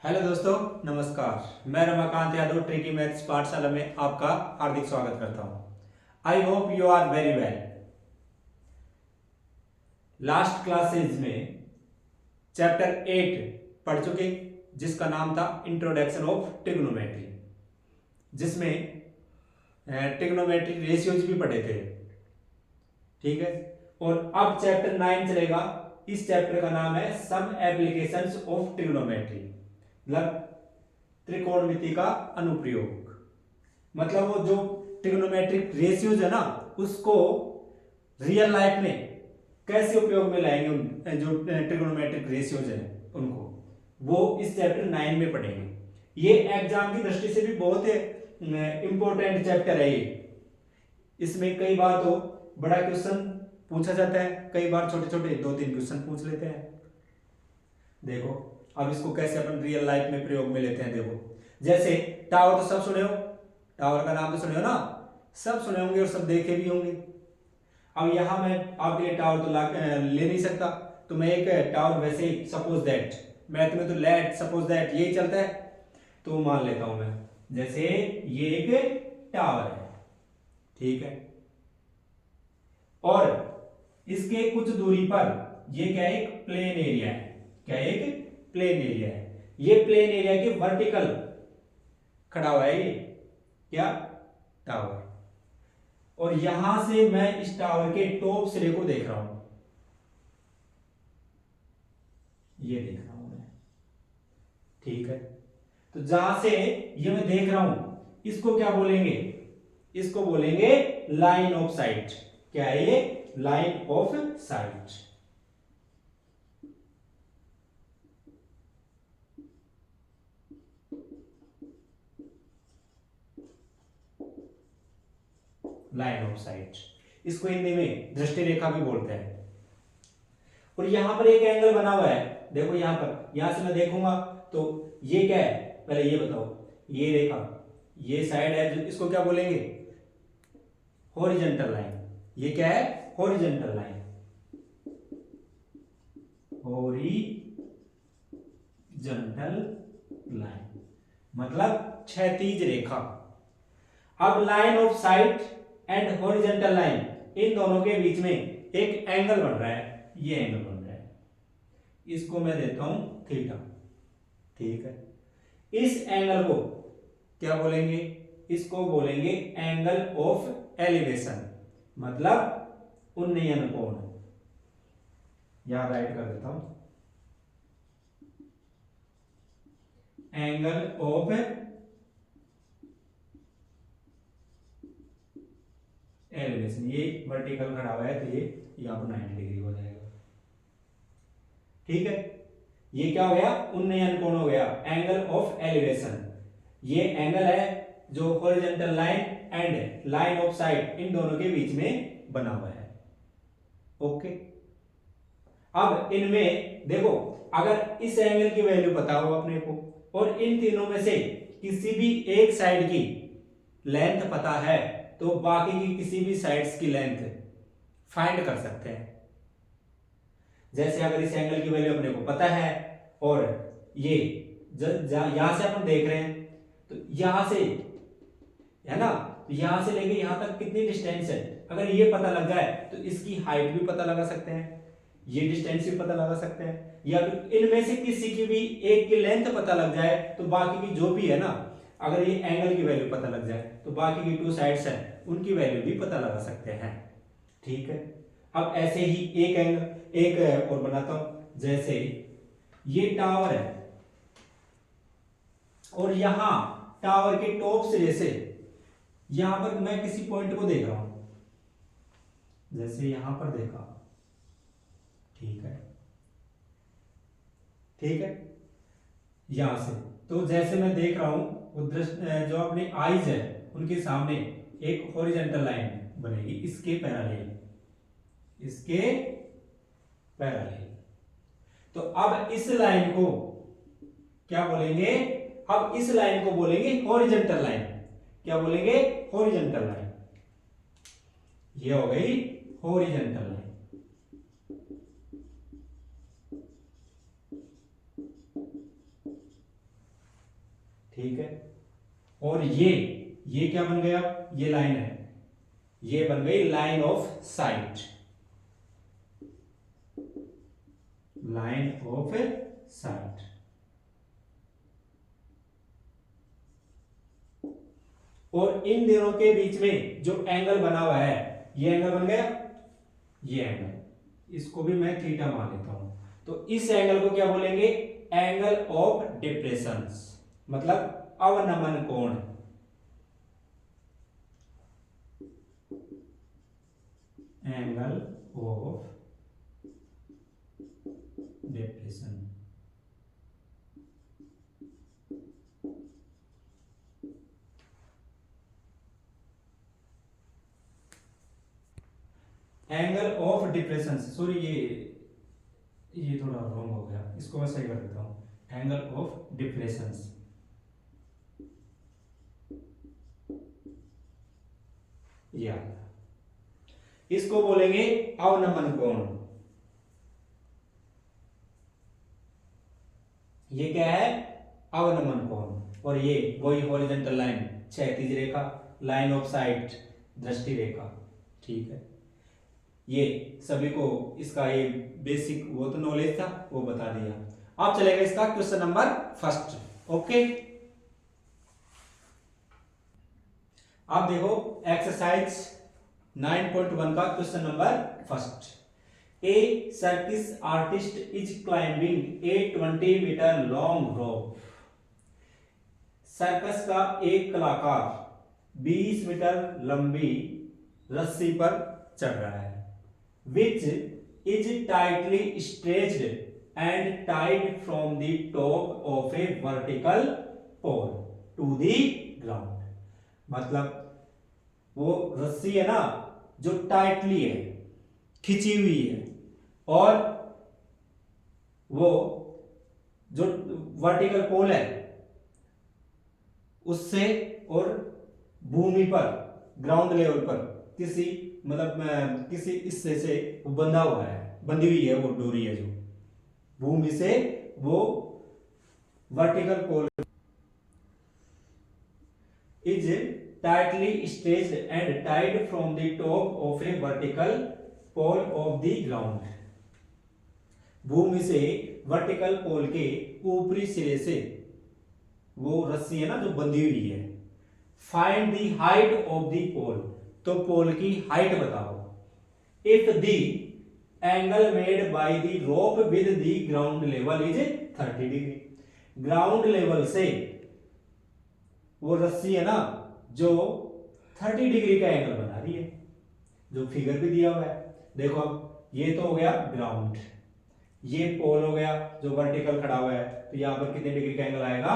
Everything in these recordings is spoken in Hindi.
हेलो दोस्तों, नमस्कार। मैं रमाकांत यादव ट्रिकी मैथ्स पाठशाला में आपका हार्दिक स्वागत करता हूं। I hope you are very well. Last classes में चैप्टर 8 पढ़ चुके, जिसका नाम था इंट्रोडक्शन ऑफ ट्रिग्नोमेट्री, जिसमें ट्रिग्नोमेट्री रेशियोज भी पढ़े थे। ठीक है। और अब चैप्टर 9 चलेगा। इस चैप्टर का नाम है सम एप्लीकेशंस ऑफ ट्रिग्नोमेट्री, मतलब त्रिकोणमिति का अनुप्रयोग। मतलब वो जो ट्रिग्नोमेट्रिक रेशियोज है ना, उसको रियल लाइफ में कैसे उपयोग में लाएंगे, जो ट्रिग्नोमेट्रिक रेशियोज है उनको, वो इस चैप्टर 9 में पढ़ेंगे। ये एग्जाम की दृष्टि से भी बहुत इंपॉर्टेंट चैप्टर है ये। इसमें कई बार तो बड़ा क्वेश्चन पूछा जाता है, कई बार छोटे छोटे 2-3 क्वेश्चन पूछ लेते हैं। देखो अब इसको कैसे अपन रियल लाइफ में प्रयोग में लेते हैं। देखो जैसे टावर तो सब सुने हो, टावर का नाम तो सुने हो ना, सब सुने होंगे और सब देखे भी होंगे। अब यहां मैं आपके लिए टावर तो ले नहीं सकता, तो मैं एक टावर वैसे ही सपोज दैट, मैथ में तो लेट सपोज दैट यही चलता है, तो मान लेता हूं मैं। जैसे ये एक टावर है, ठीक है, और इसके कुछ दूरी पर ये क्या है, एक प्लेन एरिया है। क्या एक प्लेन एरिया है। ये प्लेन एरिया के वर्टिकल खड़ा हुआ है ये क्या, टावर। और यहां से मैं इस टावर के टॉप सिरे को देख रहा हूं, ये देख रहा हूं मैं, ठीक है। तो जहां से ये मैं देख रहा हूं, इसको क्या बोलेंगे, इसको बोलेंगे लाइन ऑफ साइट। क्या है ये, line of site. Line of site, इसको हिंदी में दृष्टि रेखा भी बोलते हैं। और यहां पर एक एंगल बना हुआ है, देखो यहां पर, यहां से मैं देखूंगा तो ये क्या है, पहले ये बताओ। ये रेखा, ये साइड है जो, इसको क्या बोलेंगे, हॉरिजॉन्टल लाइन। ये क्या है, हॉरिजॉन्टल लाइन, हॉरिजॉन्टल लाइन मतलब क्षैतिज रेखा। अब line of sight and horizontal line, इन दोनों के बीच में एक एंगल बन रहा है, ये एंगल बन रहा है, इसको मैं देता हूं थीटा, ठीक है। इस एंगल को क्या बोलेंगे, इसको बोलेंगे एंगल ऑफ एलिवेशन, मतलब उन्नयन कोण। यहां राइट कर देता हूं, एंगल ऑफ एलिवेशन। ये वर्टिकल खड़ा हुआ है तो ये यहां पर 90 डिग्री हो जाएगा, ठीक है। ये क्या हो गया, उन्नयन कोण हो गया, एंगल ऑफ एलिवेशन। ये एंगल है जो horizontal line and line of sight, इन दोनों के बीच में बना हुआ है। ओके। अब इनमें देखो, अगर इस एंगल की वैल्यू पता हो अपने को, और इन तीनों में से किसी भी एक साइड की लेंथ पता है, तो बाकी की किसी भी साइड्स की लेंथ फाइंड कर सकते हैं। जैसे अगर इस एंगल की वैल्यू अपने को पता है, और ये यहां से अपन देख रहे हैं, तो यहां से है ना, तो यहां से लेके यहां तक कितनी डिस्टेंस है, अगर ये पता लग जाए तो इसकी हाइट भी पता लगा सकते हैं, ये डिस्टेंस भी पता लगा सकते हैं। या फिर इनमें से किसी की भी एक की लेंथ पता लग जाए, तो बाकी की जो भी है ना, अगर ये एंगल की वैल्यू पता लग जाए, तो बाकी की 2 साइड्स हैं उनकी वैल्यू भी पता लगा सकते हैं, ठीक है। अब ऐसे ही एक एंगल, एक और बनाता हूं। जैसे ये टावर है, और यहां टावर के टॉप सिरे से यहां पर मैं किसी पॉइंट को देख रहा हूं, जैसे यहां पर देखा, ठीक है, ठीक है। यहां से तो जैसे मैं देख रहा हूं, वो जो अपने आईज है उनके सामने एक हॉरिजॉन्टल लाइन बनेगी, इसके पैरेलल, इसके पैरेलल। तो अब इस लाइन को क्या बोलेंगे, अब इस लाइन को बोलेंगे हॉरिजॉन्टल लाइन। क्या बोलेंगे, हॉरिजॉन्टल लाइन। ये हो गई हॉरिजॉन्टल लाइन। ठीक है। और ये क्या बन गया, ये लाइन है, ये बन गई line of site, line of site. और इन दोनों के बीच में जो एंगल बना हुआ है, ये एंगल बन गया, ये एंगल, इसको भी मैं थीटा मान लेता हूं। तो इस एंगल को क्या बोलेंगे, एंगल ऑफ डिप्रेशन, मतलब अवनमन कोण। Angle of depression. Angle of depression, sorry ये थोड़ा रॉन्ग हो गया, इसको मैं सही कर देता हूं। एंगल ऑफ डिप्रेशन, या इसको बोलेंगे अवनमन कोण। ये क्या है, अवनमन कोण। और ये वही हॉरिजॉन्टल लाइन, क्षैतिज रेखा, लाइन ऑफ साइट, दृष्टि रेखा, ठीक है। ये सभी को इसका ये बेसिक वो तो नॉलेज था, वो बता दिया। अब चलेगा इसका क्वेश्चन नंबर फर्स्ट। ओके, अब देखो एक्सरसाइज 9.1 का question number first. A circus artist is climbing a 20 metre long rope. Circus का एक कलाकार 20 मीटर लंबी रस्सी पर चढ़ रहा है, which is tightly stretched and tied from the top of a vertical pole to the ground। मतलब वो रस्सी है ना, जो टाइटली है, खिंची हुई है, और वो जो वर्टिकल पोल है उससे और भूमि पर, ग्राउंड लेवल पर किसी मतलब किसी हिस्से से वो बंधा हुआ है, बंधी हुई है वो डोरी है, जो भूमि से वो vertical pole is tightly stretched and tied from the top of a vertical pole of the ground. भूमि से वर्टिकल पोल के ऊपरी सिरे से वो रस्सी है ना जो बंधी हुई है। Find the height of the pole, तो पोल की हाइट बताओ। If the angle made by the rope with the ground level is 30 degree. Ground level से वो रस्सी है ना जो 30 डिग्री का एंगल बना रही है, जो फिगर भी दिया हुआ है। देखो अब ये तो हो गया ग्राउंड, ये पोल हो गया जो वर्टिकल खड़ा हुआ है, तो यहां पर कितने डिग्री का एंगल आएगा,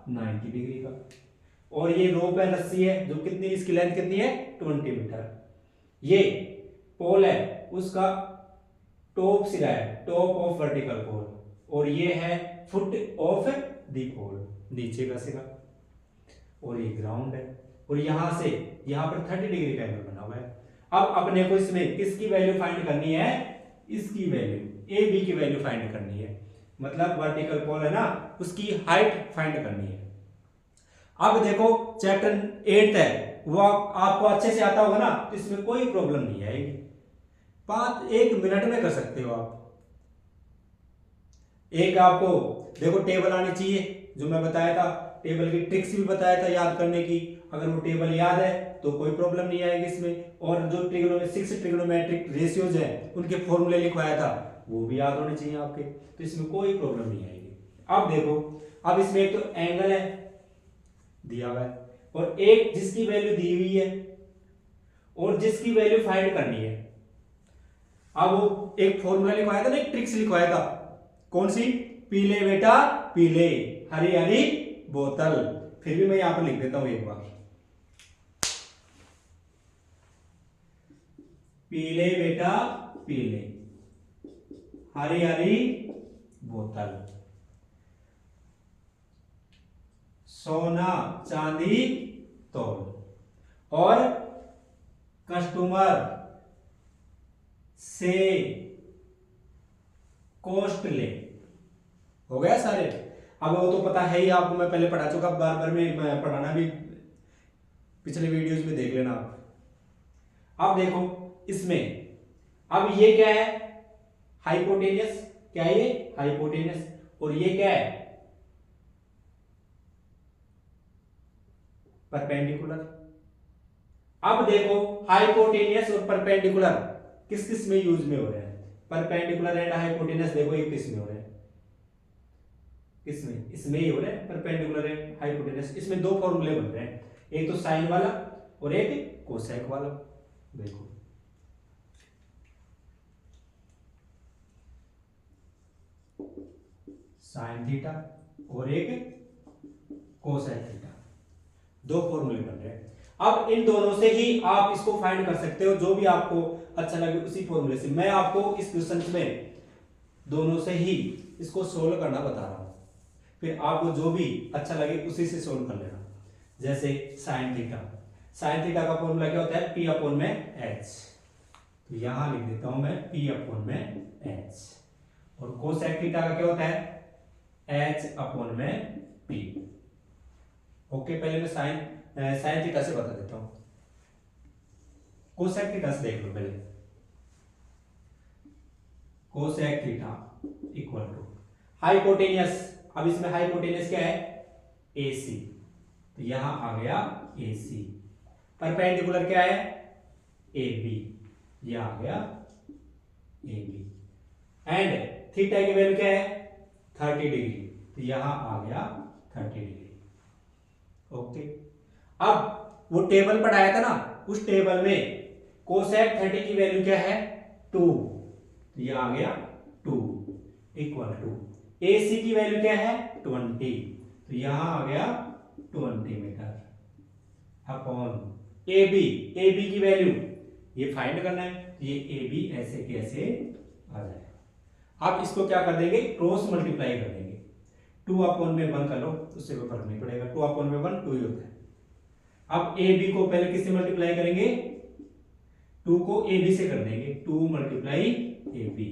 90 डिग्री का। और ये रोप है, रस्सी है, जो कितनी, इसकी लेंथ कितनी है, 20 मीटर। ये पोल है, उसका टॉप सिरा है, टॉप ऑफ वर्टिकल पोल, और ये है फुट ऑफ द पोल, नीचे का सिरा, और ये ग्राउंड है। और यहां से यहां पर 30 डिग्री का एंगल बना हुआ है। अब अपने को इसमें किसकी वैल्यू फाइंड करनी है, इसकी वैल्यू, ए बी की वैल्यू फाइंड करनी है, मतलब वर्टिकल पोल है ना, उसकी हाइट फाइंड करनी है। अब देखो चैप्टर 8 है, वो आपको अच्छे से आता होगा ना, तो इसमें कोई प्रॉब्लम नहीं आएगी, 1 मिनट में कर सकते हो आप। एक आपको देखो टेबल आनी चाहिए, जो मैं बताया था, टेबल की ट्रिक्स भी बताया था याद करने की। अगर वो टेबल याद है तो कोई प्रॉब्लम नहीं आएगी इसमें। और जो 6 ट्रिग्नोमेट्रिक रेशियोज है, उनके फॉर्मूले लिखवाया था, वो भी याद होने चाहिए आपके, तो इसमें कोई प्रॉब्लम नहीं आएगी। अब देखो, अब इसमें एक तो एंगल है दिया हुआ है, और एक जिसकी वैल्यू दी हुई है, और जिसकी वैल्यू फाइंड करनी है। अब वो एक फॉर्मूला लिखवाया था ना, एक ट्रिक्स लिखवाया था, कौन सी, पीले बेटा पीले, हरी हरी बोतल। फिर भी मैं यहां पर लिख देता हूं एक बार, पीले बेटा पीले, हरी हरी बोतल, सोना चांदी तोल, और कस्टमर से कॉस्ट ले। हो गया सारे। अब वो तो पता है ही आपको, मैं पहले पढ़ा चुका, बार बार मैं पढ़ाना भी, पिछले वीडियोज में देख लेना आप। अब देखो इसमें, अब ये क्या है, हाइपोटेनियस, क्या है ये हाइपोटेनियस, और ये क्या है परपेंडिकुलर। अब देखो हाइपोटेनियस और परपेंडिकुलर किस किस में यूज में हो रहे हैं, परपेंडिकुलर एंड हाइपोटेनियस, देखो ये किस में हो रहे हैं, किसमें, इसमें ही हो रहे हैं, परपेंडिकुलर एंड हाइपोटेनियस। इसमें दो फॉर्मूले बन रहे हैं, एक तो साइन वाला और एक कोसेक वाला। देखो साइन थीटा और एक कोसेक थीटा, दो फॉर्मूले बन रहे हैं। अब इन दोनों से ही आप इसको फाइंड कर सकते हो, जो भी आपको अच्छा लगे उसी फॉर्मूले से। मैं आपको इस क्वेश्चन में दोनों से ही इसको सोल्व करना बता रहा हूं, फिर आपको जो भी अच्छा लगे उसी से सोल्व कर लेना। जैसे साइन थीटा, साइन थीटा का फॉर्मूला क्या होता है, पी अपॉन में एच, तो यहां लिख देता हूं मैं पी अपॉन में एच। और कोसेक थीटा का क्या होता है, एच अपॉन में पी। ओके, पहले मैं साइन थीटा से बता देता हूं, कोसेक थीटा से देख लो पहले। Cosec theta equal to hypotenuse, अब इसमें हाइपोटेनियस क्या है, AC, तो यहां आ गया AC। परपेंडिकुलर क्या है, AB, यह आ गया AB। एंड थीटा की वैल्यू क्या है 30 डिग्री, तो यहां आ गया 30 डिग्री। ओके, अब वो टेबल पढ़ाया था ना, उस टेबल में कोसेक 30 की वैल्यू क्या है 2, तो यह आ गया 2 इक्वल टू AC की वैल्यू क्या है 20, तो यहां आ गया 20 मीटर अपॉन AB की वैल्यू ये फाइंड करना है, तो ये AB ऐसे कैसे आ जाएगा। अब इसको क्या कर देंगे, क्रॉस मल्टीप्लाई कर देंगे, 2 अपॉन में 1 कर लो, उससे कोई फर्क नहीं पड़ेगा, 2 अपॉन में 1 2 ही होता है। अब AB को पहले किससे मल्टीप्लाई करेंगे, 2 को AB से कर देंगे, 2 मल्टीप्लाई AB,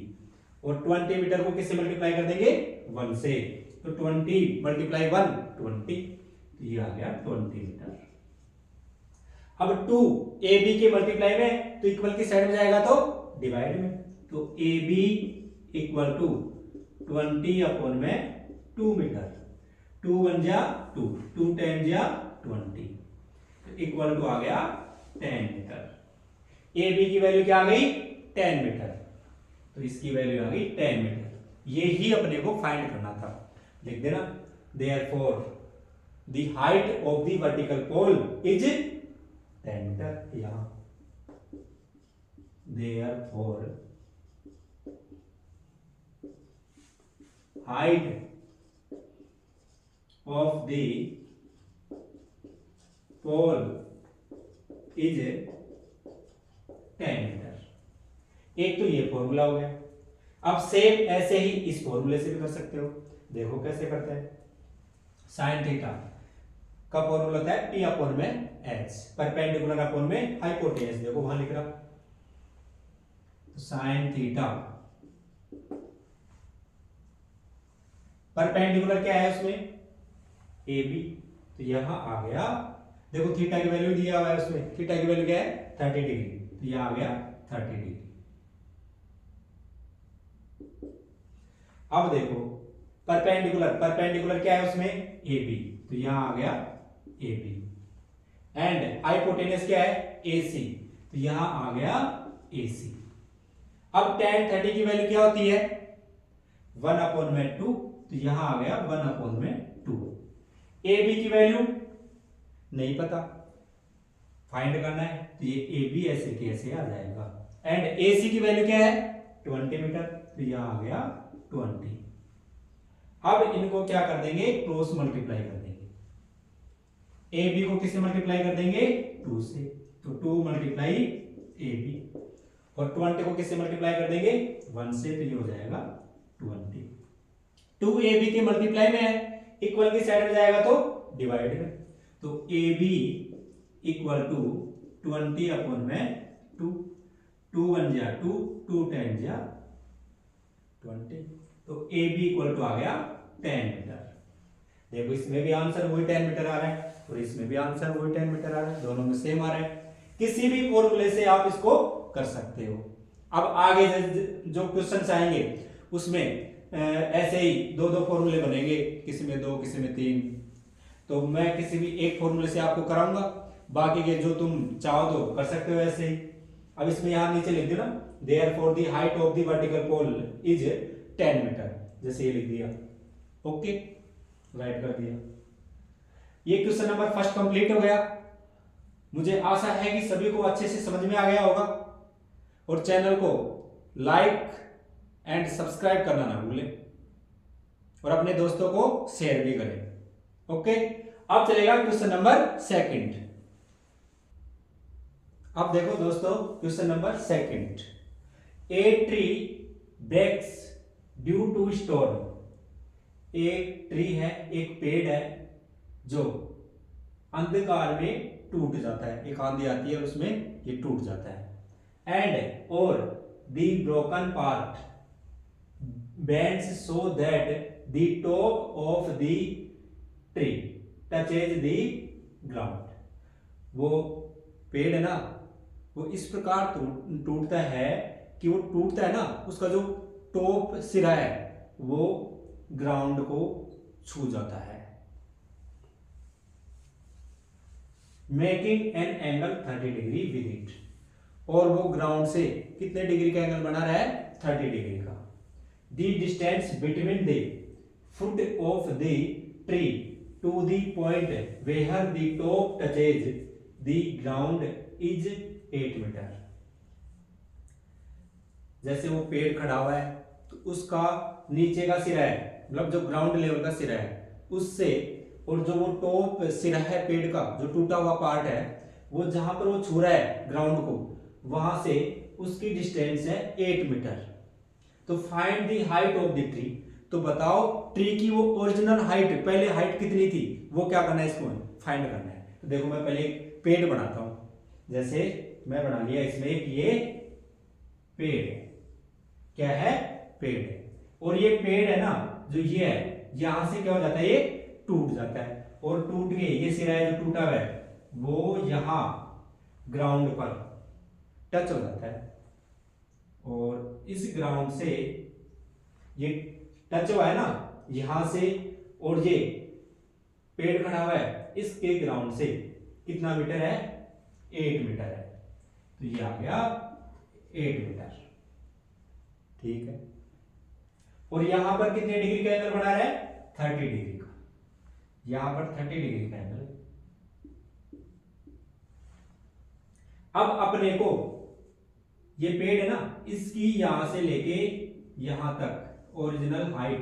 और 20 मीटर को किससे मल्टीप्लाई कर देंगे 1 से, तो 20 मल्टीप्लाई 1 20, तो ये आ गया 20 मीटर। अब 2 AB के मल्टीप्लाई में, तो इक्वल की साइड में जाएगा तो डिवाइड में, तो AB इक्वल टू 20 अपॉन में 2 मीटर, 2 1 जा 2, 2 10 जा 20, तो इक्वल टू आ गया 10 मीटर। AB की वैल्यू क्या आ गई 10 मीटर, तो इसकी वैल्यू आ गई 10 मीटर। ये ही अपने को फाइंड करना था, लिख देना therefore the height of the vertical pole is 10 metre. यहां therefore height of the pole is 10 metre. एक तो ये फॉर्मूला हो गया। अब सेम ऐसे ही इस फॉर्मूले से भी कर सकते हो, देखो कैसे करते हैं। साइन थीटा का फॉर्मूला होता है P अपॉन में H, परपेंडिकुलर अपॉन में हाइपोटेनस, देखो वहां लिख रहा, तो साइन थीटा परपेंडिकुलर क्या है उसमें AB, तो यहां आ गया, देखो थीटा की वैल्यू दिया हुआ है उसमें, थीटा की वैल्यू क्या है 30 डिग्री, तो यहां आ गया 30 डिग्री। अब देखो परपेंडिकुलर क्या है उसमें AB, तो यहां आ गया AB, एंड हाइपोटेनस क्या है AC, तो यहां आ गया AC। अब tan 30 की वैल्यू क्या होती है 1 अपॉन में 2, तो यहां आ गया 1 अपॉन में 2। AB की वैल्यू नहीं पता, फाइंड करना है, तो ये AB ऐसे कैसे आ जाएगा, एंड AC की वैल्यू क्या है 20 मीटर, तो यहां आ गया 20। अब इनको क्या कर देंगे, क्रॉस मल्टीप्लाई कर देंगे, AB को किससे मल्टीप्लाई कर देंगे 2 से, तो 2 मल्टीप्लाई AB, और 20 को किससे मल्टीप्लाई कर देंगे 1 से, तो ये हो जाएगा 20। 2 AB के मल्टीप्लाई में है, इक्वल की साइड में जाएगा तो डिवाइड में, तो AB इक्वल टू 20 अपॉन में 2, 2 1 जा 2, 2 10 जा 20, तो AB इक्वल टू आ गया 10 मीटर। देखो इसमें भी आंसर वही 10 मीटर आ रहा है और इसमें भी आंसर वही 10 मीटर आ रहा है, दोनों में सेम आ रहा है। किसी भी फॉर्मूले से आप इसको कर सकते हो। अब आगे जो क्वेश्चंस आएंगे उसमें ऐसे ही दो दो फॉर्मूले बनेंगे, किसी में दो किसी में तीन, तो मैं किसी भी एक फॉर्मूले से आपको कराऊंगा, बाकी के जो तुम चाहो तो कर सकते हो ऐसे ही। अब इसमें यहाँ नीचे लिख देना therefore the height of the vertical pole is 10 metre, जैसे ये लिख दिया। ओके, राइट कर दिया। ये क्वेश्चन नंबर फर्स्ट कंप्लीट हो गया। मुझे आशा है कि सभी को अच्छे से समझ में आ गया होगा, और चैनल को लाइक एंड सब्सक्राइब करना ना भूलें, और अपने दोस्तों को शेयर भी करें। ओके, अब चलेगा क्वेश्चन नंबर सेकंड। अब देखो दोस्तों question number second. A tree breaks due to storm. एक ट्री है, एक पेड़ है जो अंधकार में टूट जाता है, एक आंधी आती है और उसमें ये टूट जाता है। एंड और the broken part bends so that the top of the tree touches the ground. वो पेड़ है ना, वो इस प्रकार टूटता है कि वो टूटता है ना, उसका जो टॉप सिरा है वो ग्राउंड को छू जाता है, making an angle 30 degree with it. और वो ग्राउंड से कितने डिग्री का एंगल बना रहा है? 30 डिग्री का। The distance between the foot of the tree to the point where the top touches the ground is 8 metre. जैसे वो पेड़ खड़ा हुआ है तो उसका नीचे का सिरा है, मतलब जो ग्राउंड लेवल का सिरा है उससे, और जो वो टॉप सिरा है पेड़ का, जो टूटा हुआ पार्ट है, वो जहां पर वो छू रहा है ग्राउंड को, वहां से उसकी डिस्टेंस है 8 मीटर। तो find the height of the tree. तो बताओ ट्री की वो ओरिजिनल हाइट, पहले हाइट कितनी थी, वो क्या करना है, इसको फाइंड करना है। तो देखो मैं पहले एक पेड़ बनाता हूं। जैसे मैं बना लिया इसमें एक ये पेड़ है, क्या है? पेड़ है। और ये पेड़ है ना, जो ये है, यहां से क्या हो जाता है, ये टूट जाता है, और टूट के ये सिरा है जो टूटा हुआ है वो यहां ग्राउंड पर टच हो जाता है, और इस ग्राउंड से ये टच हुआ है ना यहां से, और ये पेड़ खड़ा हुआ है इसके ग्राउंड से कितना मीटर है? 8 मीटर है। तो ये आ गया 8 मीटर, ठीक है। और यहां पर कितने डिग्री का एंगल बना रहा है? 30 डिग्री का। यहां पर 30 डिग्री का एंगल। अब अपने को ये पेड़ है ना, इसकी यहां से लेके यहां तक ओरिजिनल हाइट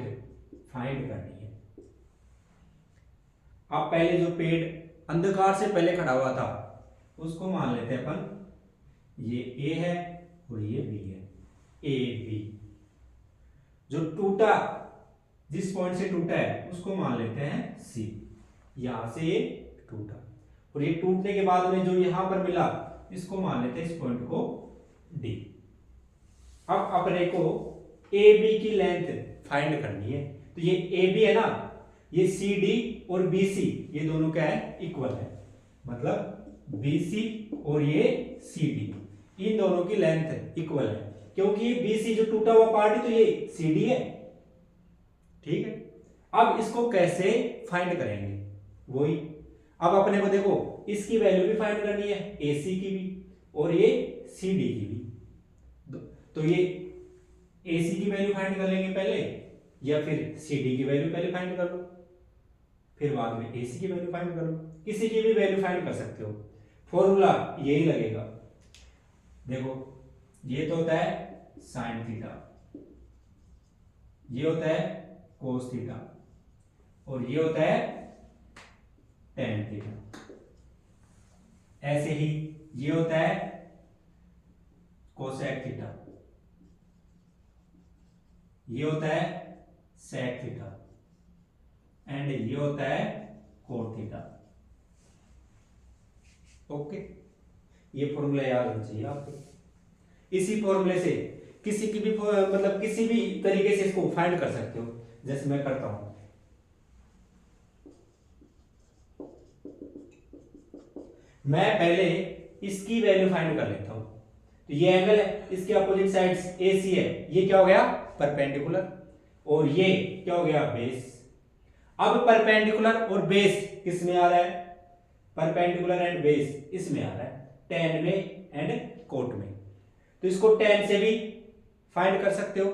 फाइंड करनी है। अब पहले जो पेड़ अंधकार से पहले खड़ा हुआ था उसको मान लेते हैं अपन, ये ए है और ये बी है, ए बी। जो टूटा, जिस पॉइंट से टूटा है उसको मान लेते हैं सी। यहां से ये टूटा, और ये टूटने के बाद में जो यहां पर मिला इसको मान लेते हैं, इस पॉइंट को डी। अब अपने को ए बी की लेंथ फाइंड करनी है। तो ये ए बी है ना, ये सी डी और बी सी ये दोनों क्या है? इक्वल है। मतलब बी सी और ये सी डी, इन दोनों की लेंथ इक्वल है, क्योंकि ये बी सी जो टूटा हुआ पार्ट है तो ये सी डी है, ठीक है। अब इसको कैसे फाइंड करेंगे? वही, अब अपने को देखो इसकी वैल्यू भी फाइंड करनी है, ए सी की भी और ये सी डी की भी। तो ये ए सी की वैल्यू फाइंड कर लेंगे पहले, या फिर सी डी की वैल्यू पहले फाइंड कर लो, फिर बाद में ए सी की वैल्यू फाइंड करो। किसी की भी वैल्यू फाइंड कर सकते हो, फॉर्मूला यही लगेगा। देखो ये तो होता है साइन थीटा, ये होता है कोस थीटा, और ये होता है टेन थीटा। ऐसे ही ये होता है कोसेक थीटा, ये होता है सेक थीटा, एंड ये होता है कोट थीटा। ओके, ये फॉर्मूला याद होना चाहिए आपको। इसी फॉर्मूले से किसी की भी मतलब किसी भी तरीके से इसको फाइंड कर सकते हो, जैसे मैं करता हूं। मैं पहले इसकी वैल्यू फाइंड कर लेता हूं। तो ये एंगल है, इसके अपोजिट साइड्स AC है, ये क्या हो गया परपेंडिकुलर, और ये क्या हो गया बेस। अब परपेंडिकुलर और बेस किस में आ रहा है, परपेंडिकुलर एंड बेस इसमें आ रहा है, tan में एंड कोट में। तो इसको tan से भी फाइंड कर सकते हो,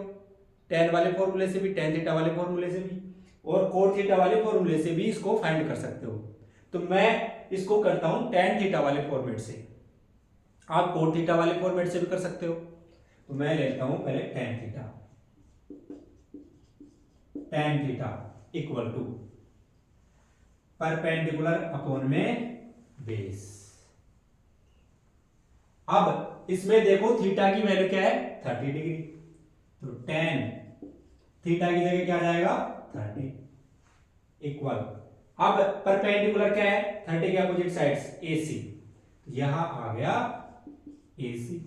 tan वाले फॉर्मूले से भी, tan थीटा वाले फॉर्मूले से भी, और कोट थीटा वाले फॉर्मूले से भी इसको फाइंड कर सकते हो। तो मैं इसको करता हूं tan थीटा वाले फॉर्मेट से, आप कोट थीटा वाले फॉर्मेट से भी कर सकते हो। तो मैं लेता हूं पहले tan theta, tan theta equal to perpendicular upon में बेस। अब इसमें देखो थीटा की वैल्यू क्या है 30 डिग्री, तो tan थीटा की जगह क्या आ जाएगा 30 इक्वल, अब परपेंडिकुलर क्या है 30 के अपोजिट साइड्स AC, यहां आ गया AC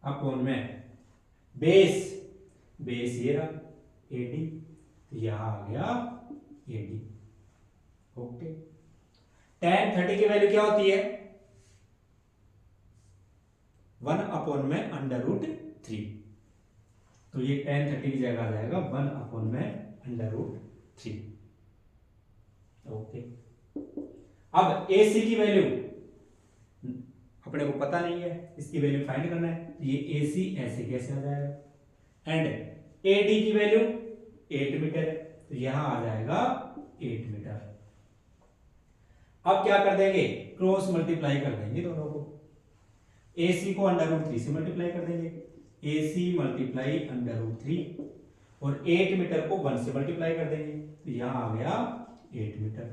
अपॉन में बेस, बेस ये रहा AD, तो यहां आ गया AD। ओके, tan 30 की वैल्यू क्या होती है 1 अपॉन में अंडर रूट 3, तो ये tan 30 की जगह आ जाएगा 1 अपॉन में अंडर रूट 3। ओके, अब AC की वैल्यू अपने को पता नहीं है, इसकी वैल्यू फाइंड करना है, तो ये AC ऐसे कैसे आ जाएगा, एंड AD की वैल्यू 8 मीटर है, तो यहां आ जाएगा 8 मीटर। अब क्या कर देंगे क्रॉस मल्टीप्लाई कर देंगे दोनों को, AC को अंडर रूट 3 से मल्टीप्लाई कर देंगे, AC मल्टीप्लाई अंडर रूट 3, और 8 मीटर को 1 से मल्टीप्लाई कर देंगे, तो यहां आ गया 8 मीटर।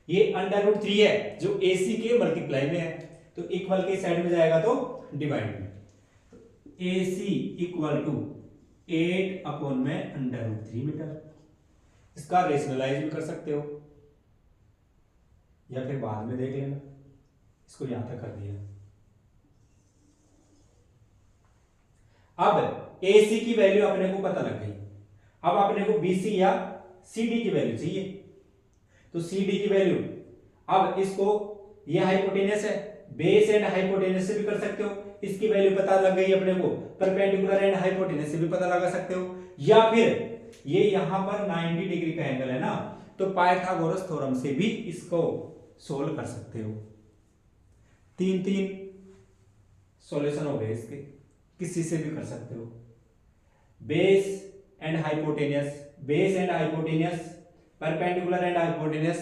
ये अंडर रूट 3 है जो AC के मल्टीप्लाई में है, तो इक्वल के साइड में जाएगा तो डिवाइड में, तो AC इक्वल टू 8 अपॉन में अंडर रूट 3 मीटर। इसका रेशनलाइज भी कर सकते हो या फिर बाद में देख लेना, इसको यहां तक कर दिया। अब AC की वैल्यू अपने को पता लग गई, अब अपने को BC या CD की वैल्यू चाहिए, तो CD की वैल्यू, अब इसको ये हाइपोटेनस है, बेस एंड हाइपोटेनस से भी कर सकते हो, इसकी वैल्यू पता लग गई अपने को, परपेंडिकुलर एंड हाइपोटेनस से भी पता लगा सकते हो, या फिर ये यहां पर 90 डिग्री का एंगल है ना, तो पाइथागोरस थ्योरम से भी इसको सोल्व कर सकते हो। 3 सॉल्यूशन हो गए इसके, किसी से भी कर सकते हो, base and hypotenuse, base and hypotenuse, perpendicular and hypotenuse,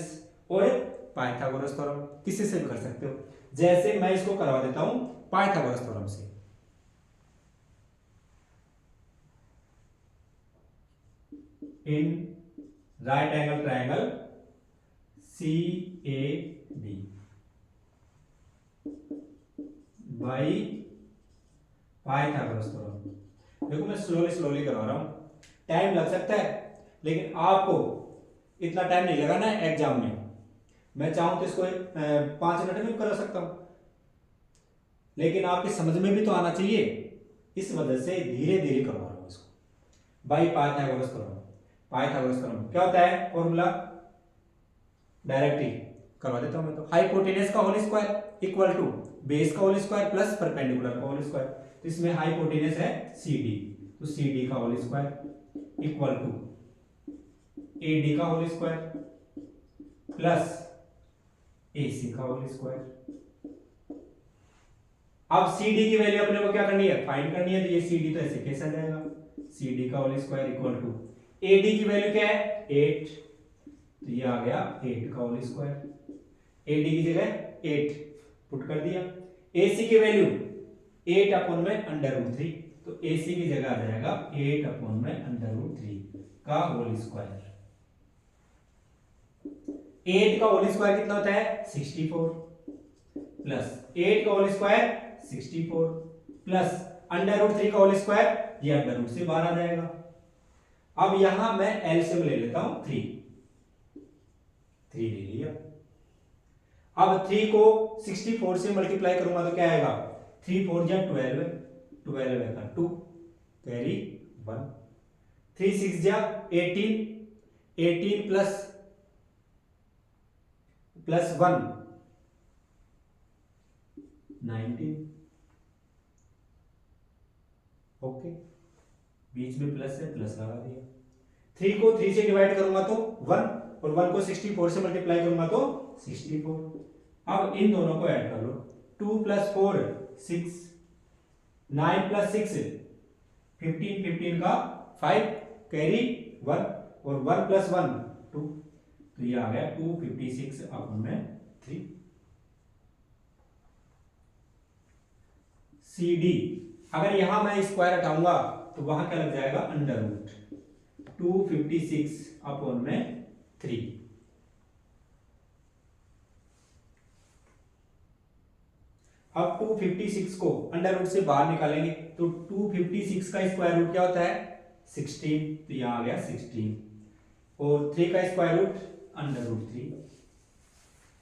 और पाइथागोरस थ्योरम, किसी से भी कर सकते हो। जैसे मैं इसको करवा देता हूं पाइथागोरस थ्योरम से, in right angle triangle CAD by Pythagoras theorem. देखो मैं स्लोली करवा रहा हूं, टाइम लग सकता है, लेकिन आपको इतना टाइम नहीं लगाना है एग्जाम में। मैं चाहूं तो इसको 5 मिनट में करा सकता हूं, लेकिन आपकी समझ में भी तो आना चाहिए, इस वजह से धीरे धीरे करवा रहा हूं इसको। By Pythagoras theorem, Pythagoras theorem क्या होता है फॉर्मूला, डायरेक्ट ही करवा देता हूं मैं, तो हाइपोटेनस का whole square equal to base का होल स्क्वायर प्लस परपेंडिकुलर का होल स्क्वायर, तो इसमें हाइपोटेनस है CD, तो CD का whole square equal to AD का होल स्क्वायर प्लस AC का होल स्क्वायर। अब CD की वैल्यू अपने को क्या करनी है फाइंड करनी है, तो ये CD तो ऐसे कैसे आ जाएगा, CD का whole square equal to AD की वैल्यू क्या है 8, तो ये आ गया 8 का होल स्क्वायर, AD की जगह 8 पुट कर दिया, AC की वैल्यू 8 अपॉन में अंडर रूट 3, तो AC की जगह आ जाएगा 8 अपॉन में अंडर रूट 3 का होल स्क्वायर। 8 का होल स्क्वायर कितना होता है 64, प्लस 8 का whole square 64 plus under root 3 का होल स्क्वायर, ये अंडर रूट से बाहर आ जाएगा। अब यहां मैं एलसीएम ले लेता हूं 3 ले लिया। अब 3 को 64 से मल्टीप्लाई करूंगा तो क्या आएगा 3 4 जा 12, 12 आएगा 2 कैरी 1, 3 6 जा 18, 18 प्लस प्लस 1 19। ओके, बीच में प्लस है, प्लस लगा दिया। 3 को 3 से डिवाइड करूंगा तो 1, और 1 को 64 से मल्टीप्लाई करूंगा तो 64। अब इन दोनों को ऐड कर लो। 2 + 4 6, 9 + 6 15, 15 का 5 कैरी 1, और 1 + 1 2, तो ये आ गया 256 अपन में 3। सी डी, अगर यहां मैं स्क्वायर हटाऊंगा तो वहां क्या लग जाएगा, अंडर रूट 256 अपन में 3। अब 256 को अंडर रूट से बाहर निकालेंगे तो 256 का स्क्वायर रूट क्या होता है, 16, तो यहां आ गया 16, और 3 का स्क्वायर रूट अंडर रूट 3।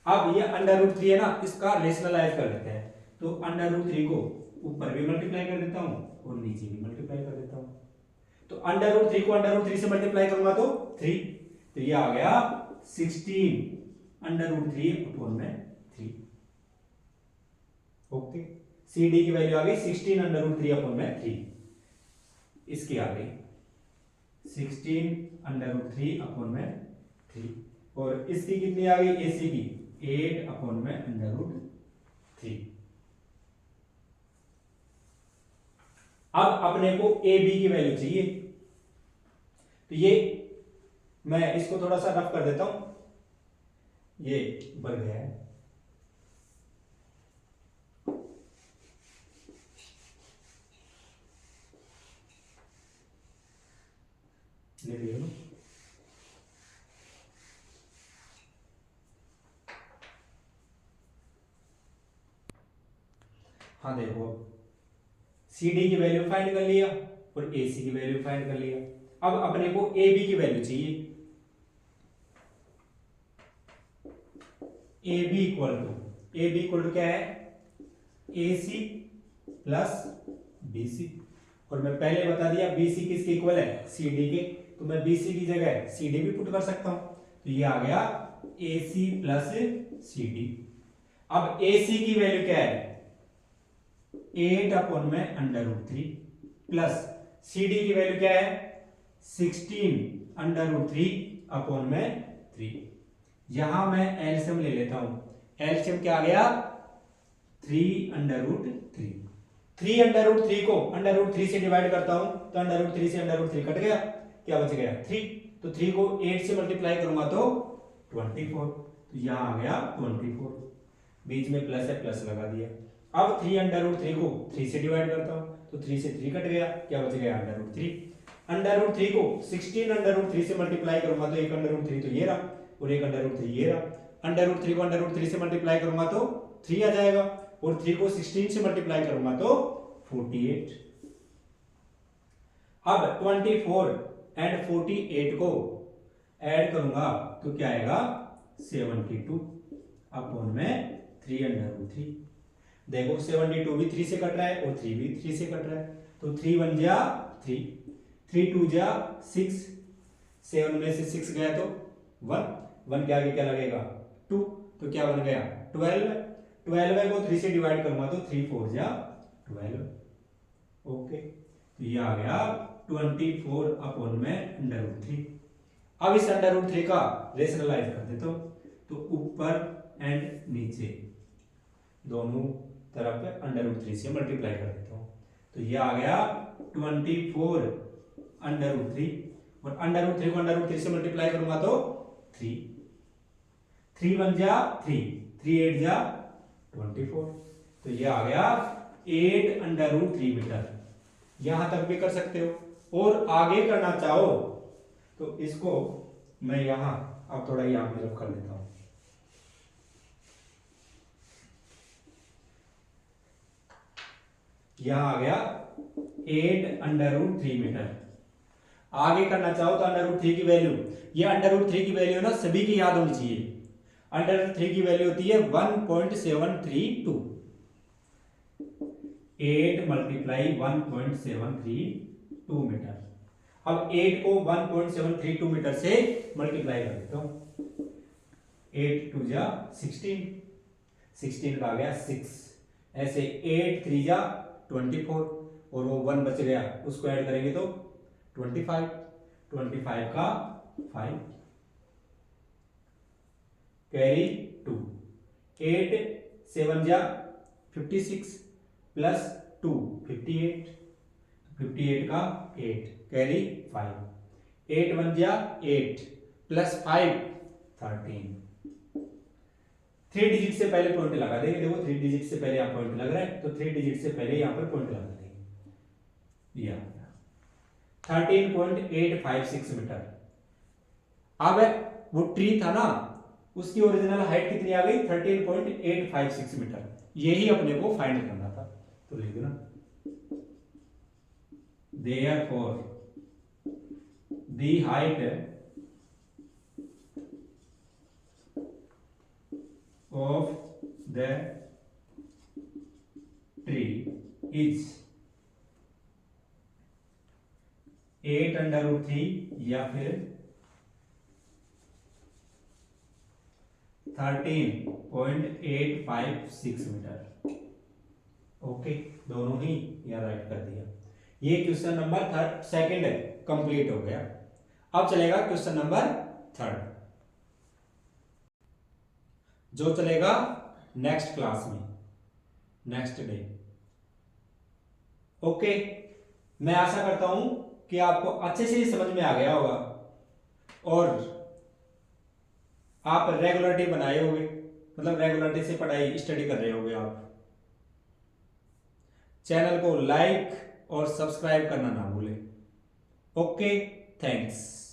अब ये अंडर रूट 3 है ना, इसका रेशनलाइज कर देते हैं, तो अंडर रूट 3 को ऊपर भी मल्टीप्लाई कर देता हूं और नीचे भी मल्टीप्लाई कर देता हूं। तो अंडर रूट 3 को अंडर रूट 3 से मल्टीप्लाई करूंगा तो 3, तो ये आ गया 16 अंडर रूट 3 अपॉन में 3। ओके, सी डी की वैल्यू आ गई 16 अंडर रूट 3 अपॉन में 3। इसकी आ गई 16 अंडर रूट 3 अपॉन में 3, और इसकी कितनी आ गई, एसी की 8 अपॉन में अंडर रूट 3। अब अपने को ए बी की वैल्यू चाहिए, तो ये मैं इसको थोड़ा सा रफ कर देता हूं, ये बढ़ गया है। ले लिया ना, हाँ देखो, सी डी की वैल्यू फाइंड कर लिया और ए सी की वैल्यू फाइंड कर लिया। अब अपने को ए बी की वैल्यू चाहिए। ए बी इक्वल टू क्या है, ए सी प्लस बी सी, और मैं पहले बता दिया बी सी किसके इक्वल है, सी डी के, तो मैं बी सी की जगह सी डी भी पुट कर सकता हूं, तो ये आ गया ए सी प्लस सी डी। अब ए सी की वैल्यू क्या है, 8 अपॉन में under root 3, plus C D की वैल्यू क्या है, 16 अंडर रूट 3 अपॉन में 3। यहां मैं एलसीएम ले लेता हूं, एलसीएम क्या आ गया, 3 अंडर रूट 3। 3 अंडर रूट 3 को अंडर रूट 3 से डिवाइड करता हूं तो अंडर रूट 3 से अंडर रूट 3 कट गया, क्या बच गया 3, तो 3 को 8 से मल्टीप्लाई करूंगा तो 24, तो यहां आ गया 24, बीच में प्लस है, प्लस लगा दिया। अब 3 अंडर रूट 3 को 3 से डिवाइड करता हूं तो 3 से 3 कट गया, क्या बच गया अंडर रूट 3। अंडर रूट 3 को 16 अंडर रूट 3 से मल्टीप्लाई करूंगा तो एक अंडर रूट 3 तो ये रहा, और एक अंडर रूट 3 ये रहा। अंडर रूट 3 को अंडर रूट 3 से मल्टीप्लाई करूंगा तो 3 आ जाएगा, और 3 को 16 से मल्टीप्लाई करूंगा तो 48। अब 24 एंड 48 को ऐड करूंगा तो क्या आएगा, 72 अपॉन में 3 अंडर रूट 3। देखो 72 भी 3 से कट रहा है और 3 भी 3 से कट रहा है, तो 3 1 जा 3, 3 2 जा 6, 7 में से 6 गया तो 1, 1 के आगे क्या लगेगा 2, तो क्या बन गया 12, 12 को 3 से डिवाइड करूंगा तो 3 4 जा 12। ओके, तो ये आ गया 24 अपॉन में अंडर रूट 3। अब इस अंडर रूट 3 का रेशनलाइज कर देता हूं, तो ऊपर एंड नीचे दोनों तरफ अंडर रूट 3 से मल्टीप्लाई कर देता हूं, तो ये आ गया 24 अंडर रूट 3, और अंडर रूट 3 को अंडर रूट 3 से मल्टीप्लाई करूंगा तो 3, 3 1 जा 3, 3 8 जा 24, तो ये आ गया 8 अंडर रूट 3 मीटर। यहां तक भी कर सकते हो, और आगे करना चाहो तो इसको मैं यहां अब थोड़ा यहां पे रख कर देता हूं, यहां आ गया 8 अंडर रूट 3 मीटर। आगे करना चाहो तो अंडर रूट 3 की वैल्यू, ये अंडर रूट 3 की वैल्यू ना सभी की याद होनी चाहिए। अंडर रूट 3 की वैल्यू होती है 1.732, 8 मल्टीप्लाई 1.732 मीटर। अब 8 को 1.732 मीटर से मल्टीप्लाई कर देता हूं, 8 2 जा 16, 16 का आ गया 6, ऐसे 8 3 जा 24 और वो 1 बच गया, उसको ऐड करेंगे तो 25, 25 का 5, कैरी 2, 8 7 जा 56 प्लस 2 58, 58 का 8, कैरी 5, 8 1 जा 8 प्लस 5 13, 3 डिजिट से पहले पॉइंट लगा देंगे। देखो 3 डिजिट से पहले यहाँ पॉइंट लग रहा है तो 3 डिजिट से पहले यहाँ पर पॉइंट लगा देंगे। यह 13.856 मीटर। अब वो ट्री था ना, उसकी ओरिजिनल हाइट कितनी आ गई? 13.856 मीटर। यही अपने को फाइंड करना था, तो लिख देना therefore the height of the tree is 8√3 या फिर 13.856 मीटर। ओके, दोनों ही यहाँ राइट कर दिया। ये क्वेश्चन नंबर सेकंड कंप्लीट हो गया। अब चलेगा क्वेश्चन नंबर थर्ड, जो चलेगा नेक्स्ट क्लास में, नेक्स्ट डे। ओके, मैं आशा करता हूं कि आपको अच्छे से ही समझ में आ गया होगा और आप रेगुलरिटी बनाए होंगे, मतलब रेगुलरिटी से पढ़ाई स्टडी कर रहे होंगे आप। चैनल को लाइक और सब्सक्राइब करना ना भूलें। Okay, thanks.